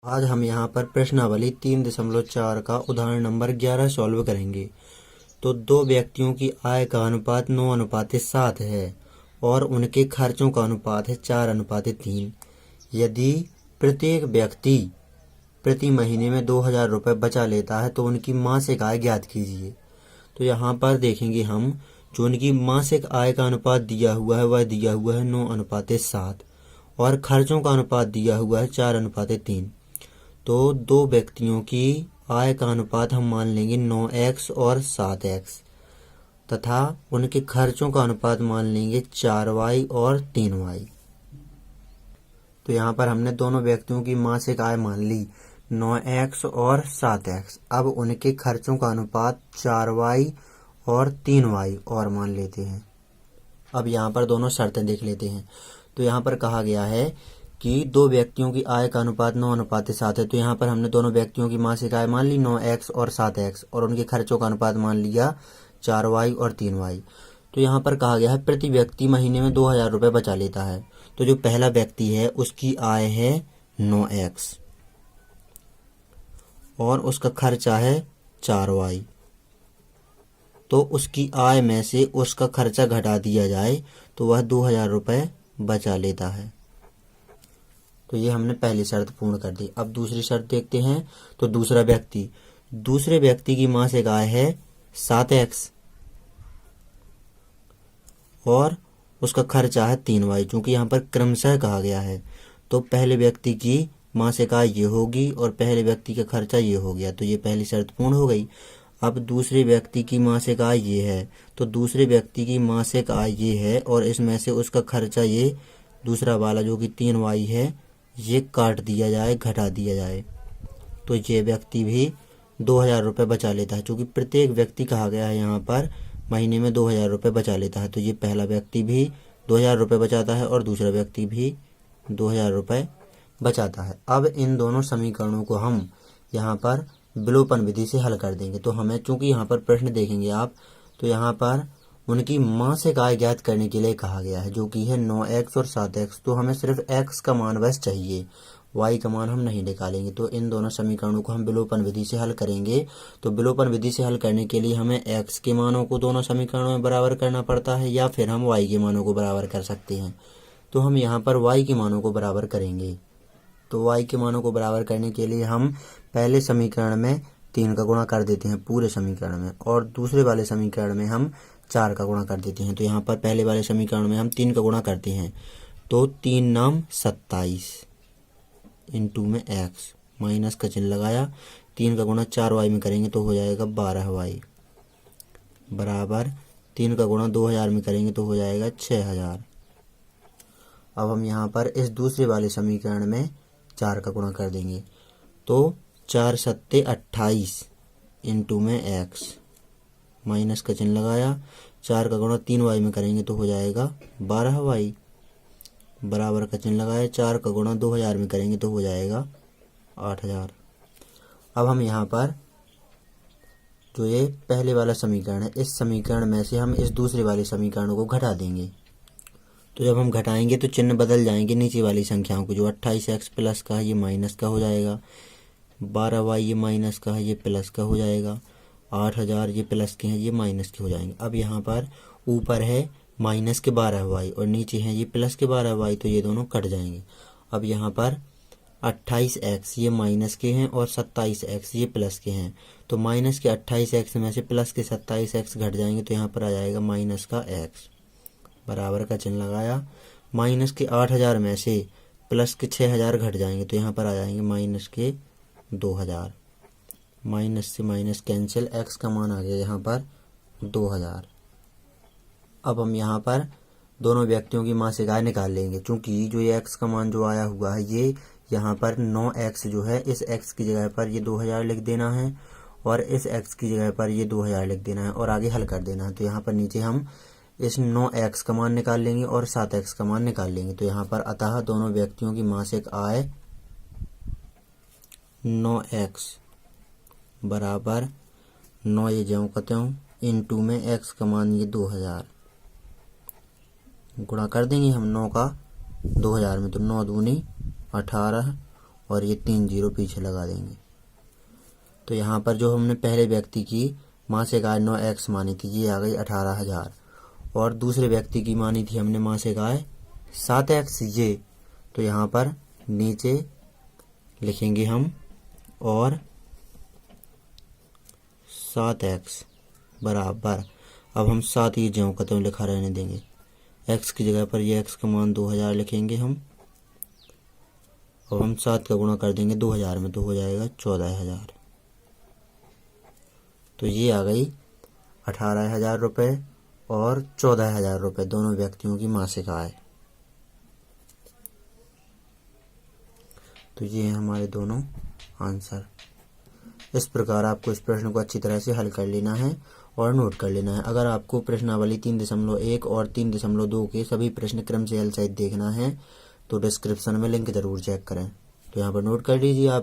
आज हम यहाँ पर प्रश्नावली 3.4 का उदाहरण नंबर 11 सॉल्व करेंगे। तो दो व्यक्तियों की आय का अनुपात 9:7 है और उनके खर्चों का अनुपात है 4:3। यदि प्रत्येक व्यक्ति प्रति महीने में 2000 रुपये बचा लेता है तो उनकी मासिक आय ज्ञात कीजिए। तो यहाँ पर देखेंगे हम, जो उनकी मासिक आय का अनुपात दिया हुआ है वह दिया हुआ है 9:7 और खर्चों का अनुपात दिया हुआ है 4:3। तो दो व्यक्तियों की आय का अनुपात हम मान लेंगे 9x और 7x तथा उनके खर्चों का अनुपात मान लेंगे 4y और 3y। तो यहाँ पर हमने दोनों व्यक्तियों की मासिक आय मान ली 9x और 7x। अब उनके खर्चों का अनुपात 4y और 3y और मान लेते हैं। अब यहाँ पर दोनों शर्तें देख लेते हैं। तो यहाँ पर कहा गया है कि दो व्यक्तियों की आय का अनुपात 9:7 है। तो यहाँ पर हमने दोनों व्यक्तियों की मासिक आय मान ली 9x और 7x और उनके खर्चों का अनुपात मान लिया 4y और 3y। तो यहाँ पर कहा गया है प्रति व्यक्ति महीने में 2000 रुपये बचा लेता है। तो जो पहला व्यक्ति है उसकी आय है 9x और उसका खर्चा है 4y। तो उसकी आय में से उसका खर्चा घटा दिया जाए तो वह 2000 रुपये बचा लेता है। तो ये हमने पहली शर्त पूर्ण कर दी। अब दूसरी शर्त देखते हैं। तो दूसरे व्यक्ति की मासिक आय है 7x और उसका खर्चा है 3y। चूंकि यहाँ पर क्रमशः कहा गया है तो पहले व्यक्ति की मासिक आय ये होगी और पहले व्यक्ति का खर्चा ये हो गया। तो ये पहली शर्त पूर्ण हो गई। अब दूसरे व्यक्ति की मासिक आय ये है तो दूसरे व्यक्ति की मासिक आय ये है और इसमें से उसका खर्चा ये दूसरा वाला जो कि 3y है ये काट दिया जाए, घटा दिया जाए। तो ये व्यक्ति भी 2000 रुपये बचा लेता है। चूँकि प्रत्येक व्यक्ति कहा गया है यहाँ पर महीने में 2000 रुपये बचा लेता है। तो ये पहला व्यक्ति भी 2000 रुपये बचाता है और दूसरा व्यक्ति भी 2000 रुपये बचाता है। अब इन दोनों समीकरणों को हम यहाँ पर विलोपन विधि से हल कर देंगे। तो हमें, चूँकि यहाँ पर प्रश्न देखेंगे आप, तो यहाँ पर उनकी मासिक आय ज्ञात करने के लिए कहा गया है जो कि है 9x और 7x। तो हमें सिर्फ x का मान बस चाहिए, y का मान हम नहीं निकालेंगे। तो इन दोनों समीकरणों को हम विलोपन विधि से हल करेंगे। तो विलोपन विधि से हल करने के लिए हमें x के मानों को दोनों समीकरणों में बराबर करना पड़ता है या फिर हम y के मानों को बराबर कर सकते हैं। तो हम यहाँ पर y के मानों को बराबर करेंगे। तो y के मानों को बराबर करने के लिए हम पहले समीकरण में 3 का गुणा कर देते हैं पूरे समीकरण में और दूसरे वाले समीकरण में हम 4 का गुणा कर देते हैं। तो यहाँ पर पहले वाले समीकरण में हम 3 का गुणा करते हैं तो 3 नाम 27 इंटू में x माइनस का चिन्ह लगाया। 3 का गुणा 4y में करेंगे तो हो जाएगा 12y बराबर 3 का गुणा 2000 में करेंगे तो हो जाएगा 6000। अब हम यहाँ पर इस दूसरे वाले समीकरण में 4 का गुणा कर देंगे तो 4 सत्ते 28 इंटू में x माइनस का चिन्ह लगाया। 4 का गुणा 3y में करेंगे तो हो जाएगा 12y बराबर का चिन्ह लगाया। 4 का गुणा 2000 में करेंगे तो हो जाएगा 8000। अब हम यहाँ पर जो ये पहले वाला समीकरण है इस समीकरण में से हम इस दूसरे वाले समीकरण को घटा देंगे। तो जब हम घटाएंगे तो चिन्ह बदल जाएंगे नीचे वाली संख्याओं को। जो 28x प्लस का है ये माइनस का हो जाएगा, 12y ये माइनस का है ये प्लस का हो जाएगा, 8000 ये प्लस के हैं ये माइनस के हो जाएंगे। अब यहाँ पर ऊपर है माइनस के 12y और नीचे हैं ये प्लस के 12y तो ये दोनों कट जाएंगे। अब यहाँ पर 28x ये माइनस के हैं और 27x ये प्लस के हैं। तो माइनस के 28x में से प्लस के 27x घट जाएंगे तो यहाँ पर आ जाएगा माइनस का x बराबर का चिन्ह लगाया। माइनस के 8000 में से प्लस के 6000 घट जाएंगे तो यहाँ पर आ जाएंगे माइनस के 2000। माइनस से माइनस कैंसिल, x का मान आ गया यहाँ पर 2000। अब हम यहाँ पर दोनों व्यक्तियों की मासिक आय निकाल लेंगे। चूँकि जो ये x का मान जो आया हुआ है ये यहाँ पर 9x जो है इस x की जगह पर ये 2000 लिख देना है और इस x की जगह पर ये 2000 लिख देना है और आगे हल कर देना है। तो यहाँ पर नीचे हम इस 9x का मान निकाल लेंगे और 7x का मान निकाल लेंगे। तो यहाँ पर अतः दोनों व्यक्तियों की मासिक आय 9x बराबर 9 ये ज्यों का त्यों इंटू में x का मान ये 2000 गुणा कर देंगे हम 9 का 2000 में। तो 9 दूनी 18 और ये 3 जीरो पीछे लगा देंगे। तो यहाँ पर जो हमने पहले व्यक्ति की मासिक आय 9x मानी थी, ये आ गई 18,000, और दूसरे व्यक्ति की मानी थी हमने मासिक आय 7x ये। तो यहाँ पर नीचे लिखेंगे हम, और 7x बराबर, अब हम 7 ये ज्यों का त्यों लिखा रहने देंगे, x की जगह पर ये x का मान 2000 लिखेंगे हम। अब हम 7 का गुणा कर देंगे 2000 में, तो हो जाएगा 14,000। तो ये आ गई 18,000 रुपये और 14,000 रुपये दोनों व्यक्तियों की मासिक आय। तो ये हैं हमारे दोनों आंसर। इस प्रकार आपको इस प्रश्न को अच्छी तरह से हल कर लेना है और नोट कर लेना है। अगर आपको प्रश्नावली 3.1 और 3.2 के सभी प्रश्न क्रम से हल सहित देखना है तो डिस्क्रिप्शन में लिंक जरूर चेक करें। तो यहाँ पर नोट कर लीजिए आप।